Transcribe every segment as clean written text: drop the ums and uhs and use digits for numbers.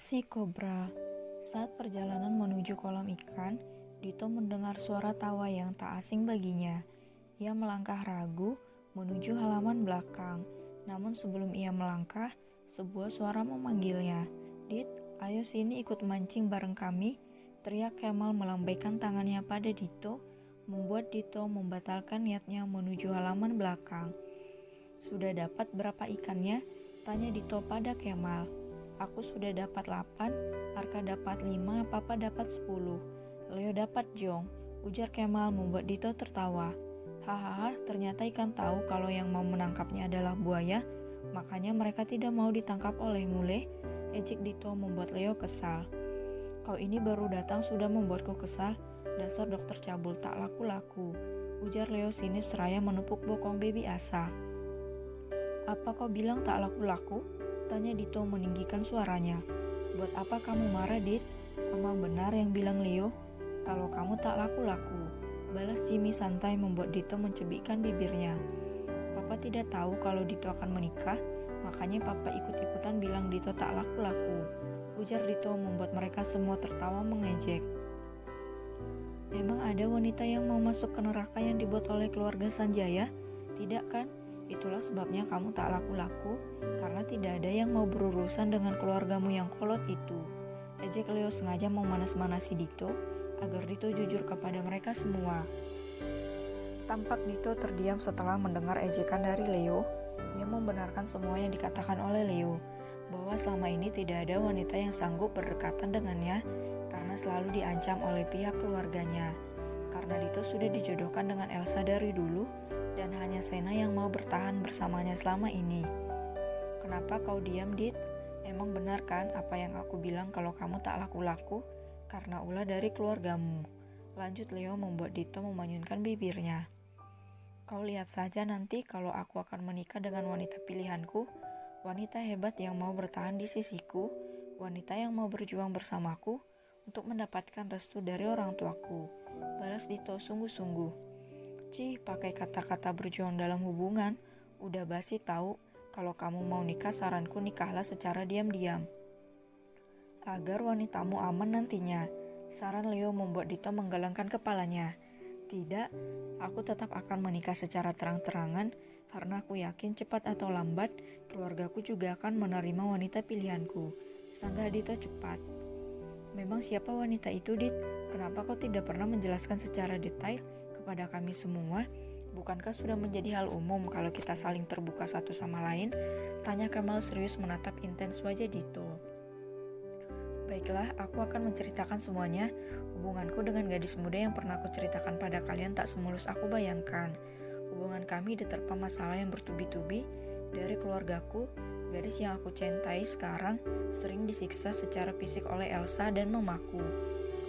Si kobra. Saat perjalanan menuju kolam ikan, Dito mendengar suara tawa yang tak asing baginya. Ia melangkah ragu menuju halaman belakang. Namun sebelum ia melangkah, sebuah suara memanggilnya. "Dit, ayo sini ikut mancing bareng kami," teriak Kemal melambaikan tangannya pada Dito, membuat Dito membatalkan niatnya menuju halaman belakang. "Sudah dapat berapa ikannya?" tanya Dito pada Kemal. "Aku sudah dapat 8, Arka dapat 5, Papa dapat 10. Leo dapat Jong," ujar Kemal membuat Dito tertawa. "Hahaha, ternyata ikan tahu kalau yang mau menangkapnya adalah buaya, makanya mereka tidak mau ditangkap oleh mule," ejek Dito membuat Leo kesal. "Kau ini baru datang sudah membuatku kesal, dasar dokter cabul tak laku-laku," ujar Leo sinis seraya menepuk bokong baby Asa. "Apa kau bilang tak laku-laku?" tanya Dito meninggikan suaranya. "Buat apa kamu marah, Dit? Emang benar yang bilang Leo kalau kamu tak laku-laku," balas Jimmy santai membuat Dito mencebikkan bibirnya. "Papa tidak tahu kalau Dito akan menikah, makanya Papa ikut-ikutan bilang Dito tak laku-laku," ujar Dito membuat mereka semua tertawa mengejek. "Emang ada wanita yang mau masuk ke neraka yang dibuat oleh keluarga Sanjaya? Tidak kan? Itulah sebabnya kamu tak laku-laku, karena tidak ada yang mau berurusan dengan keluargamu yang kolot itu," ejek Leo sengaja memanas-manasi Dito agar Dito jujur kepada mereka semua. Tampak Dito terdiam setelah mendengar ejekan dari Leo. Ia membenarkan semua yang dikatakan oleh Leo, bahwa selama ini tidak ada wanita yang sanggup berdekatan dengannya karena selalu diancam oleh pihak keluarganya. Karena Dito sudah dijodohkan dengan Elsa dari dulu, dan hanya Sena yang mau bertahan bersamanya selama ini. "Kenapa kau diam, Dit? Emang benar kan apa yang aku bilang kalau kamu tak laku-laku? Karena ulah dari keluargamu," lanjut Leo membuat Dito memanyunkan bibirnya. "Kau lihat saja nanti kalau aku akan menikah dengan wanita pilihanku, wanita hebat yang mau bertahan di sisiku, wanita yang mau berjuang bersamaku untuk mendapatkan restu dari orang tuaku," balas Dito sungguh-sungguh. "Cih, pakai kata-kata berjuang dalam hubungan, udah basi tahu. Kalau kamu mau nikah, saranku nikahlah secara diam-diam agar wanitamu aman nantinya," saran Leo membuat Dito menggelengkan kepalanya. "Tidak, aku tetap akan menikah secara terang-terangan karena aku yakin cepat atau lambat keluargaku juga akan menerima wanita pilihanku," sanggah Dito cepat. "Memang siapa wanita itu, Dit? Kenapa kau tidak pernah menjelaskan secara detail kepada kami semua? Bukankah sudah menjadi hal umum kalau kita saling terbuka satu sama lain?" tanya Kemal serius menatap intens wajah Dito. "Baiklah, aku akan menceritakan semuanya. Hubunganku dengan gadis muda yang pernah aku ceritakan pada kalian tak semulus aku bayangkan. Hubungan kami diterpa masalah yang bertubi-tubi. Dari keluargaku, gadis yang aku cintai sekarang sering disiksa secara fisik oleh Elsa dan mamaku.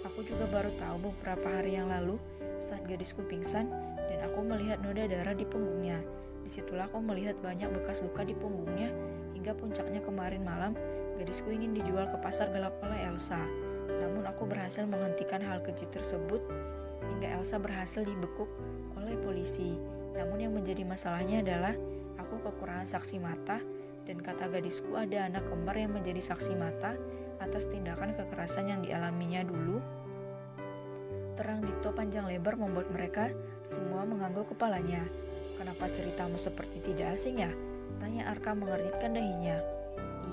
Aku juga baru tahu beberapa hari yang lalu saat gadisku pingsan dan aku melihat noda darah di punggungnya. Disitulah aku melihat banyak bekas luka di punggungnya, hingga puncaknya kemarin malam gadisku ingin dijual ke pasar gelap oleh Elsa. Namun aku berhasil menghentikan hal keji tersebut hingga Elsa berhasil dibekuk oleh polisi. Namun yang menjadi masalahnya adalah aku kekurangan saksi mata, dan kata gadisku ada anak kembar yang menjadi saksi mata atas tindakan kekerasan yang dialaminya dulu." Terang Dito panjang lebar membuat mereka semua mengangguk kepalanya. "Kenapa ceritamu seperti tidak asing ya?" tanya Arka mengernyitkan dahinya.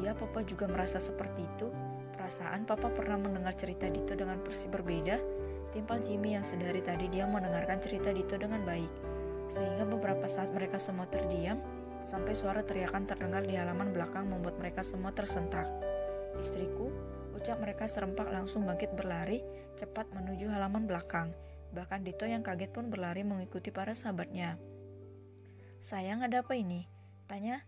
"Iya, Papa juga merasa seperti itu. Perasaan Papa pernah mendengar cerita Dito dengan versi berbeda," timpal Jimmy yang sedari tadi dia mendengarkan cerita Dito dengan baik. Sehingga beberapa saat mereka semua terdiam, sampai suara teriakan terdengar di halaman belakang membuat mereka semua tersentak. "Istriku," ucap mereka serempak langsung bangkit berlari cepat menuju halaman belakang. Bahkan Dito yang kaget pun berlari mengikuti para sahabatnya. "Sayang, ada apa ini?" tanya.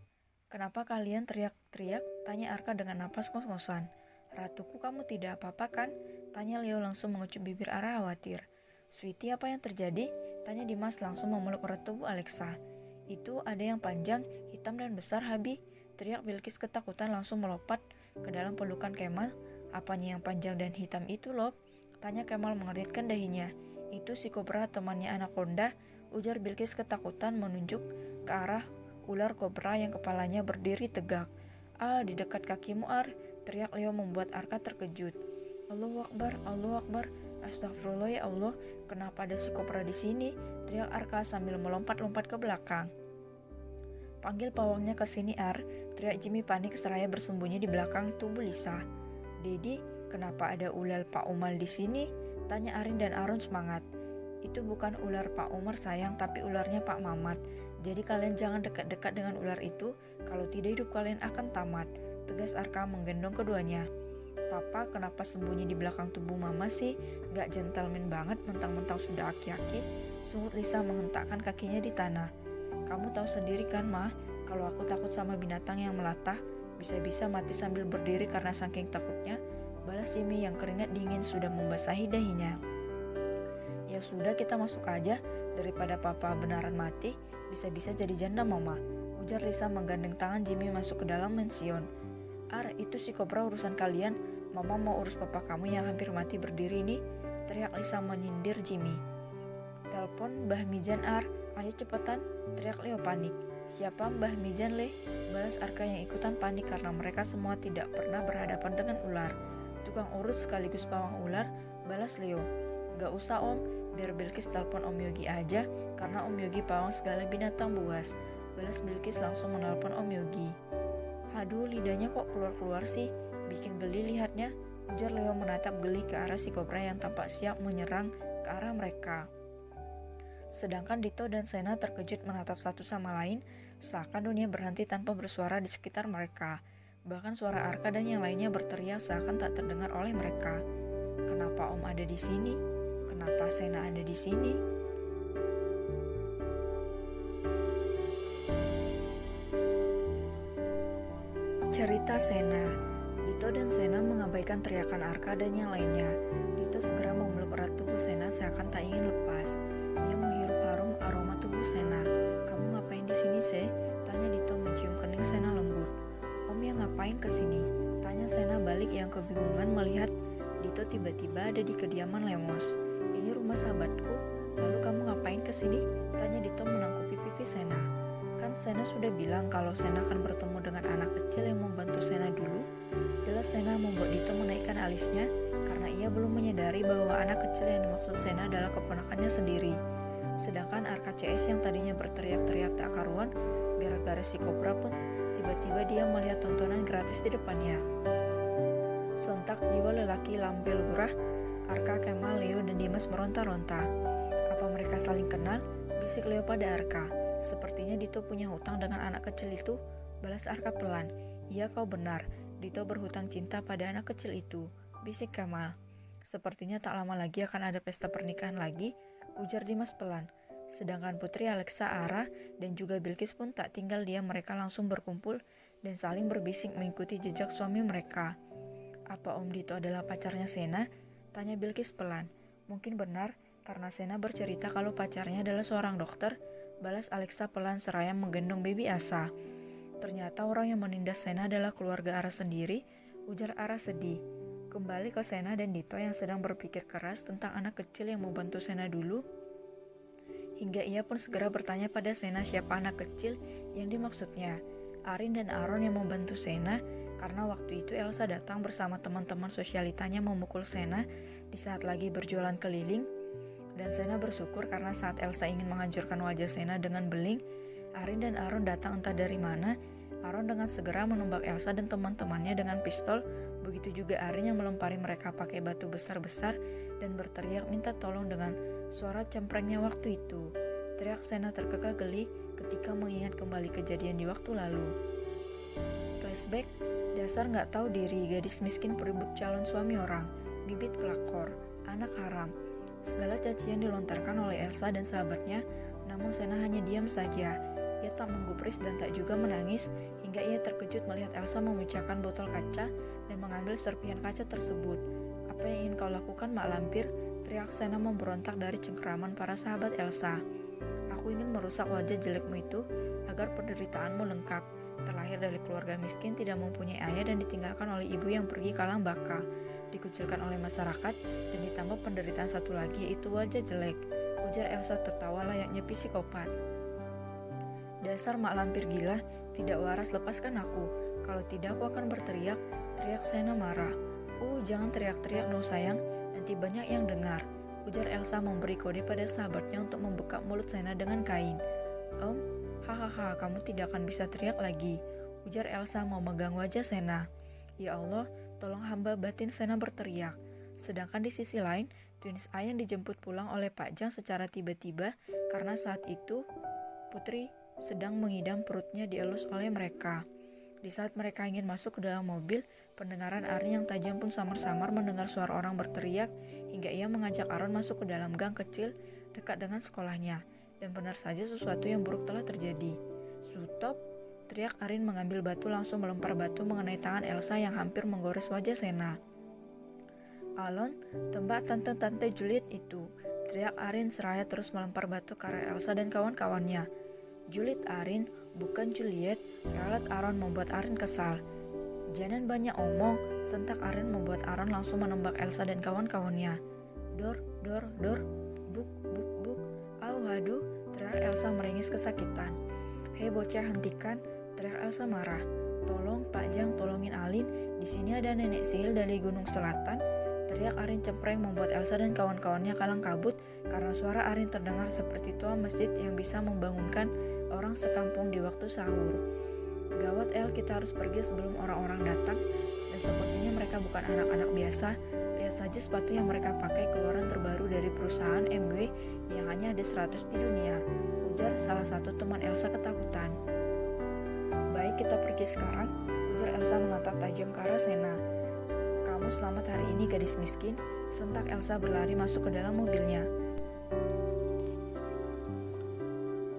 "Kenapa kalian teriak-teriak?" tanya Arka dengan napas ngos-ngosan. "Ratuku, kamu tidak apa-apa kan?" tanya Leo langsung mengucup bibir arah khawatir. "Sweetie, apa yang terjadi?" tanya Dimas langsung memeluk erat tubuh Alexa. "Itu ada yang panjang, hitam dan besar, Habi," teriak Bilkis ketakutan langsung melompat ke dalam pelukan Kemal. "Apanya yang panjang dan hitam itu, Lob?" tanya Kemal mengeritkan dahinya. "Itu si kobra temannya anaconda," ujar Bilkis ketakutan menunjuk ke arah ular kobra yang kepalanya berdiri tegak. "Ah, di dekat kakimu, Ar," teriak Leo membuat Arka terkejut. Allahu Akbar, Allahu Akbar, astagfirullah ya Allah, kenapa ada si kobra di sini? Teriak Arka sambil melompat-lompat ke belakang. Panggil pawangnya ke sini Ar, teriak Jimmy panik seraya bersembunyi di belakang tubuh Lisa. Dedi, kenapa ada ular Pak Umar di sini? Tanya Arin dan Aron semangat. Itu bukan ular Pak Umar sayang, tapi ularnya Pak Mamat. Jadi kalian jangan dekat-dekat dengan ular itu, kalau tidak hidup kalian akan tamat, tegas Arka menggendong keduanya. Papa, kenapa sembunyi di belakang tubuh Mama sih? Gak gentleman banget, mentang-mentang sudah aki-aki. Sungut Lisa menghentakkan kakinya di tanah. Kamu tahu sendiri kan, Ma, kalau aku takut sama binatang yang melatah, bisa-bisa mati sambil berdiri karena saking takutnya, balas Jimmy yang keringat dingin sudah membasahi dahinya. Ya sudah, kita masuk aja, daripada Papa benaran mati, bisa-bisa jadi janda Mama, ujar Lisa menggandeng tangan Jimmy masuk ke dalam mansion. Ar, itu si kobra urusan kalian, Mama mau urus papa kamu yang hampir mati berdiri nih, teriak Lisa menyindir Jimmy. Telepon Mbah Mijan Ar, ayo cepetan, teriak Leo panik. Siapa Mbah Mijan Le? Balas Arka yang ikutan panik karena mereka semua tidak pernah berhadapan dengan ular. Tukang urut sekaligus pawang ular, balas Leo. Gak usah Om, biar Bilkis telepon Om Yogi aja, karena Om Yogi pawang segala binatang buas. Balas Bilkis langsung menelpon Om Yogi. Aduh, lidahnya kok keluar-keluar sih, bikin geli lihatnya, ujar Leo menatap geli ke arah si kobra yang tampak siap menyerang ke arah mereka. Sedangkan Dito dan Sena terkejut menatap satu sama lain, seakan dunia berhenti tanpa bersuara di sekitar mereka. Bahkan suara Arka dan yang lainnya berteriak seakan tak terdengar oleh mereka. Kenapa Om ada di sini? Kenapa Sena ada di sini? Cerita Sena. Dito dan Sena mengabaikan teriakan Arka dan yang lainnya. Dito segera memeluk erat tubuh Sena seakan tak ingin lepas. Dia menghirup harum aroma tubuh Sena. Kamu ngapain di sini, Se? Tanya Dito mencium kening Sena lembut. Om yang ngapain kesini? Tanya Sena balik yang kebingungan melihat Dito tiba-tiba ada di kediaman Lemos. Ini rumah sahabatku. Lalu kamu ngapain kesini? Tanya Dito menangkupi pipi Sena. Kan Sena sudah bilang kalau Sena akan bertemu dengan anak kecil yang membantu Sena dulu. Jelas Sena membuat Dito menaikkan alisnya karena ia belum menyadari bahwa anak kecil yang dimaksud Sena adalah keponakannya sendiri. Sedangkan Arka CS yang tadinya berteriak-teriak tak karuan gara-gara si kobra pun tiba-tiba dia melihat tontonan gratis di depannya. Sontak jiwa lelaki lambe lurah, Arka, Kemal, Leo, dan Dimas meronta-ronta. Apa mereka saling kenal? Bisik Leo pada Arka. Sepertinya Dito punya hutang dengan anak kecil itu, balas Arka pelan. Iya kau benar, Dito berhutang cinta pada anak kecil itu, bisik Kemal. Sepertinya tak lama lagi akan ada pesta pernikahan lagi, ujar Dimas pelan. Sedangkan Putri Alexa, Ara, dan juga Bilkis pun tak tinggal diam, mereka langsung berkumpul dan saling berbisik mengikuti jejak suami mereka. Apa Om Dito adalah pacarnya Sena? Tanya Bilkis pelan. Mungkin benar, karena Sena bercerita kalau pacarnya adalah seorang dokter, balas Alexa pelan seraya menggendong baby Asa. Ternyata orang yang menindas Sena adalah keluarga Ara sendiri, ujar Ara sedih. Kembali ke Sena dan Dito yang sedang berpikir keras tentang anak kecil yang mau bantu Sena dulu. Hingga ia pun segera bertanya pada Sena siapa anak kecil yang dimaksudnya. Arin dan Aron yang membantu Sena, karena waktu itu Elsa datang bersama teman-teman sosialitanya memukul Sena di saat lagi berjualan keliling. Dan Sena bersyukur karena saat Elsa ingin menghancurkan wajah Sena dengan beling, Arin dan Aron datang entah dari mana. Aron dengan segera menembak Elsa dan teman-temannya dengan pistol. Begitu juga Arin yang melempari mereka pakai batu besar-besar dan berteriak minta tolong dengan suara cemprengnya waktu itu. Teriak Sena terkekeh geli ketika mengingat kembali kejadian di waktu lalu. Flashback, dasar gak tahu diri gadis miskin perebut calon suami orang, bibit pelakor, anak haram. Segala cacian dilontarkan oleh Elsa dan sahabatnya, namun Sena hanya diam saja. Ia tak menggubris dan tak juga menangis, hingga ia terkejut melihat Elsa memecahkan botol kaca dan mengambil serpihan kaca tersebut. Apa yang ingin kau lakukan, Mak Lampir? Teriak Sena memberontak dari cengkeraman para sahabat Elsa. Aku ingin merusak wajah jelekmu itu agar penderitaanmu lengkap. Terlahir dari keluarga miskin, tidak mempunyai ayah dan ditinggalkan oleh ibu yang pergi kalang baka, dikucilkan oleh masyarakat, dan ditambah penderitaan satu lagi yaitu wajah jelek, ujar Elsa tertawa layaknya psikopat. Dasar Mak Lampir gila, tidak waras, lepaskan aku. Kalau tidak aku akan berteriak teriak Sena marah. Jangan teriak-teriak dong sayang, nanti banyak yang dengar, ujar Elsa memberi kode pada sahabatnya untuk membekap mulut Sena dengan kain. Hahaha, kamu tidak akan bisa teriak lagi, ujar Elsa memegang wajah Sena. Ya Allah, tolong hamba batin, Sena berteriak. Sedangkan di sisi lain, Twins Ayan dijemput pulang oleh Pak Jang secara tiba-tiba karena saat itu Putri sedang mengidam perutnya dielus oleh mereka. Di saat mereka ingin masuk ke dalam mobil, pendengaran Arin yang tajam pun samar-samar mendengar suara orang berteriak hingga ia mengajak Aaron masuk ke dalam gang kecil dekat dengan sekolahnya. Dan benar saja sesuatu yang buruk telah terjadi. Stop! Teriak Arin mengambil batu langsung melempar batu mengenai tangan Elsa yang hampir menggores wajah Sena. Alon, tembak tante-tante Juliet itu, teriak Arin seraya terus melempar batu ke arah Elsa dan kawan-kawannya. Juliet Arin, bukan Juliet, ralat Aaron membuat Arin kesal. Jangan banyak omong, sentak Arin membuat Aaron langsung menembak Elsa dan kawan-kawannya. Dor, buk, buk. Aduh, teriak Elsa merengis kesakitan. Hei bocah, hentikan, teriak Elsa marah. Tolong Pak Jang, tolongin Alin, di sini ada nenek sihir dari Gunung Selatan, teriak Arin cempreng membuat Elsa dan kawan-kawannya kalang kabut karena suara Arin terdengar seperti tua masjid yang bisa membangunkan orang sekampung di waktu sahur. Gawat El, kita harus pergi sebelum orang-orang datang, dan sepertinya mereka bukan anak-anak biasa. Lihat saja sepatu yang mereka pakai, keluaran terbaru dari perusahaan MW yang hanya ada 100 di dunia, ujar salah satu teman Elsa ketakutan. Baik, kita pergi sekarang, ujar Elsa menatap tajam ke arah Sena. Kamu selamat hari ini gadis miskin, sentak Elsa berlari masuk ke dalam mobilnya.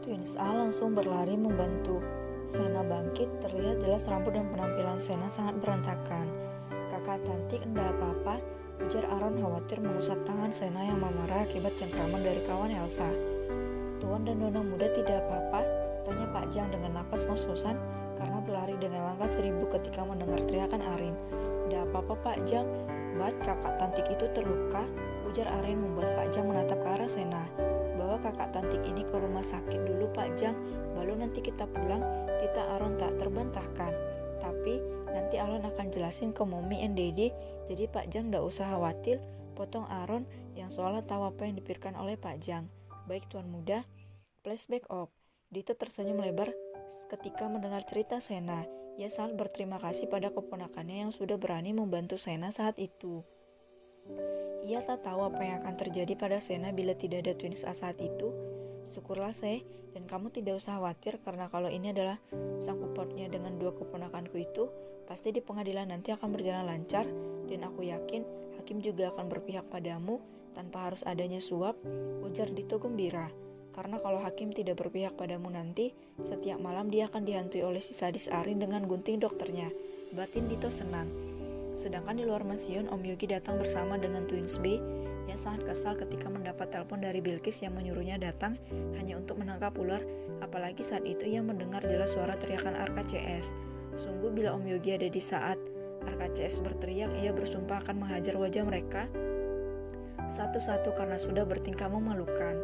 Twins A langsung berlari membantu Sena bangkit. Terlihat jelas rambut dan penampilan Sena sangat berantakan. Kakak cantik, enggak apa-apa, ujar Aaron khawatir mengusap tangan Sena yang memarah akibat cengkraman dari kawan Elsa. Tuan dan Nona muda tidak apa-apa, tanya Pak Jang dengan napas ngos-ngosan karena berlari dengan langkah 1000 ketika mendengar teriakan Arin. Enggak apa-apa Pak Jang, Bat kakak cantik itu terluka, ujar Arin membuat Pak Jang menatap ke arah Sena. Bawa kakak cantik ini ke rumah sakit dulu Pak Jang, baru nanti kita pulang, Tita Aaron tak terbantahkan. Tapi nanti Aaron akan jelasin ke Mommy and Daddy, jadi Pak Jang gak usah khawatir, potong Aaron yang seolah tahu apa yang dipikirkan oleh Pak Jang. Baik tuan muda, flashback off. Dito tersenyum lebar ketika mendengar cerita Sena. Ia sangat berterima kasih pada keponakannya yang sudah berani membantu Sena saat itu. Ia tak tahu apa yang akan terjadi pada Sena bila tidak ada Twins A saat itu. Syukurlah dan kamu tidak usah khawatir karena kalau ini adalah sangkut pautnya dengan dua keponakanku itu, pasti di pengadilan nanti akan berjalan lancar dan aku yakin hakim juga akan berpihak padamu tanpa harus adanya suap, ujar Dito gembira. Karena kalau hakim tidak berpihak padamu nanti, setiap malam dia akan dihantui oleh si sadis Arin dengan gunting dokternya. Batin Dito senang. Sedangkan di luar mansion, Om Yogi datang bersama dengan Twins B yang sangat kesal ketika mendapat telepon dari Bilkis yang menyuruhnya datang hanya untuk menangkap ular, apalagi saat itu ia mendengar jelas suara teriakan RKCS. Sungguh bila Om Yogi ada di saat RKCS berteriak, ia bersumpah akan menghajar wajah mereka satu-satu karena sudah bertingkah memalukan.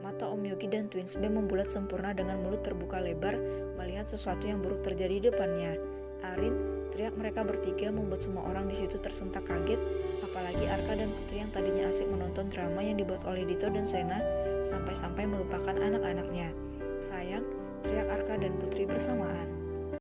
Mata Om Yogi dan Twins B membulat sempurna dengan mulut terbuka lebar melihat sesuatu yang buruk terjadi di depannya. Arin, teriak mereka bertiga membuat semua orang di situ tersentak kaget, apalagi Arka dan Putri yang tadinya asik menonton drama yang dibuat oleh Dito dan Sena sampai-sampai melupakan anak-anaknya. Sayang, teriak Arka dan Putri bersamaan.